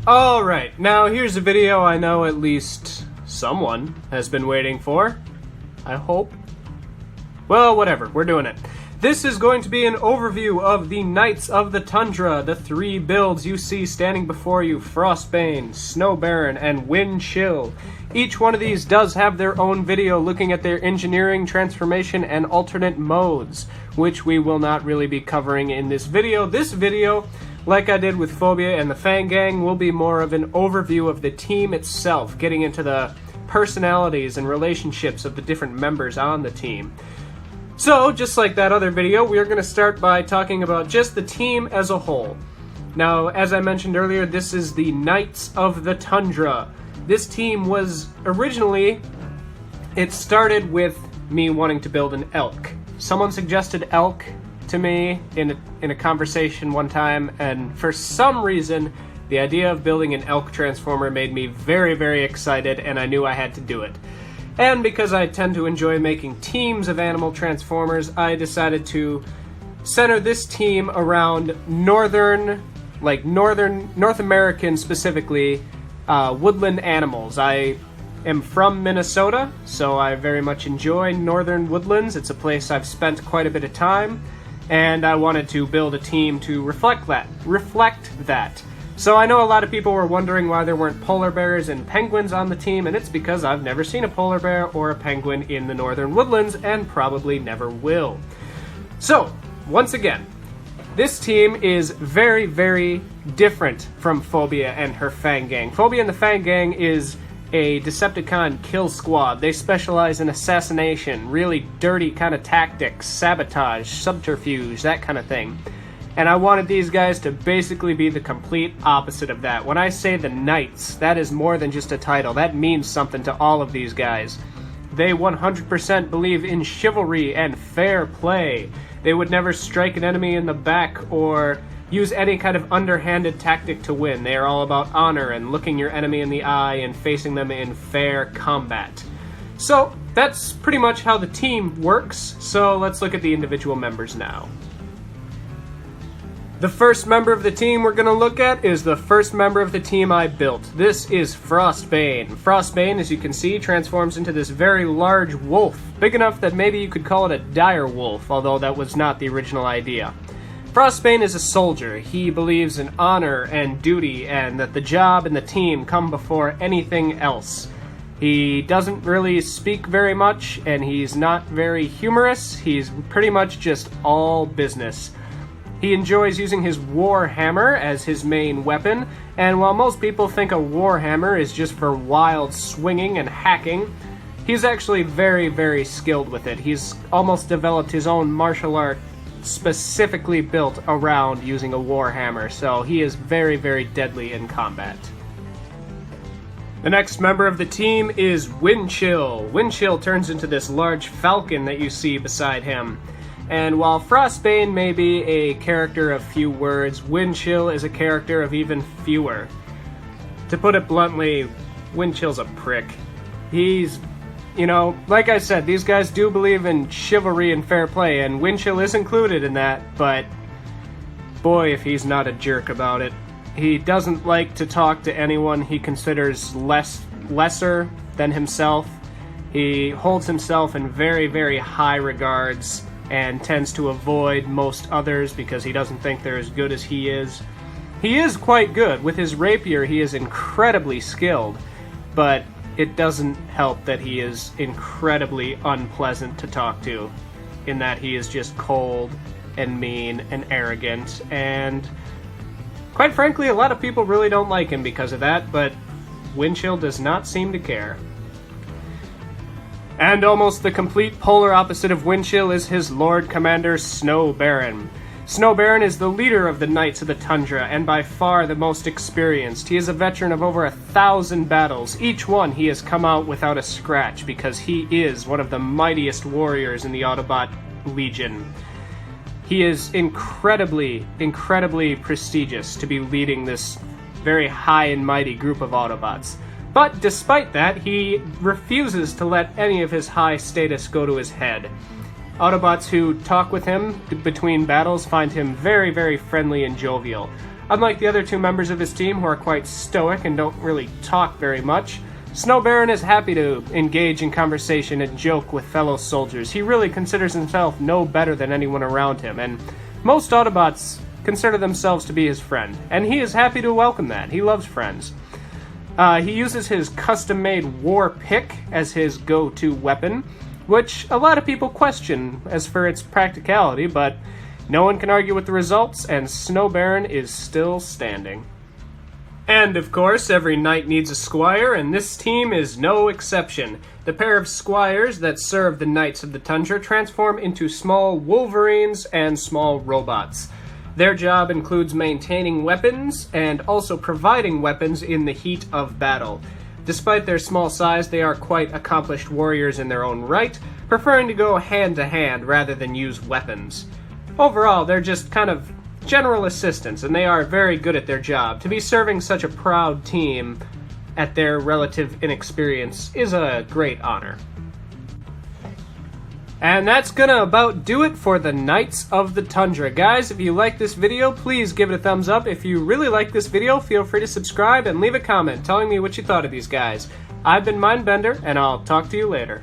Alright, now here's a video I know at least someone has been waiting for. I hope. Well, whatever, we're doing it. This is going to be an overview of the Knights of the Tundra, the three builds you see standing before you: Bain, Snow Baron, and Windchill. Each one of these does have their own video looking at their engineering, transformation, and alternate modes, which we will not really be covering in this video. This video, like I did with Phobia and the Fang Gang, will be more of an overview of the team itself, getting into the personalities and relationships of the different members on the team. So, just like that other video, we are going to start by talking about just the team as a whole. Now, as I mentioned earlier, this is the Knights of the Tundra. This team was originally, it started with me wanting to build an elk. Someone suggested elk to me in a conversation one time, and for some reason, the idea of building an elk transformer made me very, very excited, and I knew I had to do it. And because I tend to enjoy making teams of animal transformers, I decided to center this team around North American specifically, woodland animals. I am from Minnesota, so I very much enjoy northern woodlands. It's a place I've spent quite a bit of time, and I wanted to build a team to reflect that. So I know a lot of people were wondering why there weren't polar bears and penguins on the team, and it's because I've never seen a polar bear or a penguin in the northern woodlands, and probably never will. So, once again, this team is very, very different from Phobia and her Fang Gang. Phobia and the Fang Gang is a Decepticon kill squad. They specialize in assassination, really dirty kind of tactics, sabotage, subterfuge, that kind of thing. And I wanted these guys to basically be the complete opposite of that. When I say the Knights, that is more than just a title. That means something to all of these guys. They 100% believe in chivalry and fair play. They would never strike an enemy in the back or use any kind of underhanded tactic to win. They are all about honor and looking your enemy in the eye and facing them in fair combat. So that's pretty much how the team works. So let's look at the individual members now. The first member of the team we're going to look at is the first member of the team I built. This is Bain. Bain, as you can see, transforms into this very large wolf, big enough that maybe you could call it a dire wolf, although that was not the original idea. Bain is a soldier. He believes in honor and duty, and that the job and the team come before anything else. He doesn't really speak very much, and he's not very humorous. He's pretty much just all business. He enjoys using his war hammer as his main weapon, and while most people think a war hammer is just for wild swinging and hacking, he's actually very, very skilled with it. He's almost developed his own martial art specifically built around using a war hammer, so he is very, very deadly in combat. The next member of the team is Windchill. Windchill turns into this large falcon that you see beside him. And while Bain may be a character of few words, Windchill is a character of even fewer. To put it bluntly, Windchill's a prick. He's, like I said, these guys do believe in chivalry and fair play, and Windchill is included in that, but boy, if he's not a jerk about it. He doesn't like to talk to anyone he considers lesser than himself. He holds himself in very, very high regards, and tends to avoid most others because he doesn't think they're as good as he is. He is quite good. With his rapier, he is incredibly skilled, but it doesn't help that he is incredibly unpleasant to talk to, in that he is just cold and mean and arrogant, and quite frankly, a lot of people really don't like him because of that, but Windchill does not seem to care. And almost the complete polar opposite of Windchill is his Lord Commander Snow Baron. Snow Baron is the leader of the Knights of the Tundra, and by far the most experienced. He is a veteran of over 1,000 battles. Each one he has come out without a scratch, because he is one of the mightiest warriors in the Autobot Legion. He is incredibly, incredibly prestigious to be leading this very high and mighty group of Autobots. But despite that, he refuses to let any of his high status go to his head. Autobots who talk with him between battles find him very, very friendly and jovial. Unlike the other two members of his team who are quite stoic and don't really talk very much, Snow Baron is happy to engage in conversation and joke with fellow soldiers. He really considers himself no better than anyone around him, and most Autobots consider themselves to be his friend, and he is happy to welcome that. He loves friends. He uses his custom-made war pick as his go-to weapon, which a lot of people question as for its practicality, but no one can argue with the results, and Snow Baron is still standing. And, of course, every knight needs a squire, and this team is no exception. The pair of squires that serve the Knights of the Tundra transform into small wolverines and small robots. Their job includes maintaining weapons and also providing weapons in the heat of battle. Despite their small size, they are quite accomplished warriors in their own right, preferring to go hand-to-hand rather than use weapons. Overall, they're just kind of general assistants, and they are very good at their job. To be serving such a proud team at their relative inexperience is a great honor. And that's gonna about do it for the Knights of the Tundra. Guys, if you like this video, please give it a thumbs up. If you really like this video, feel free to subscribe and leave a comment telling me what you thought of these guys. I've been Mindbender, and I'll talk to you later.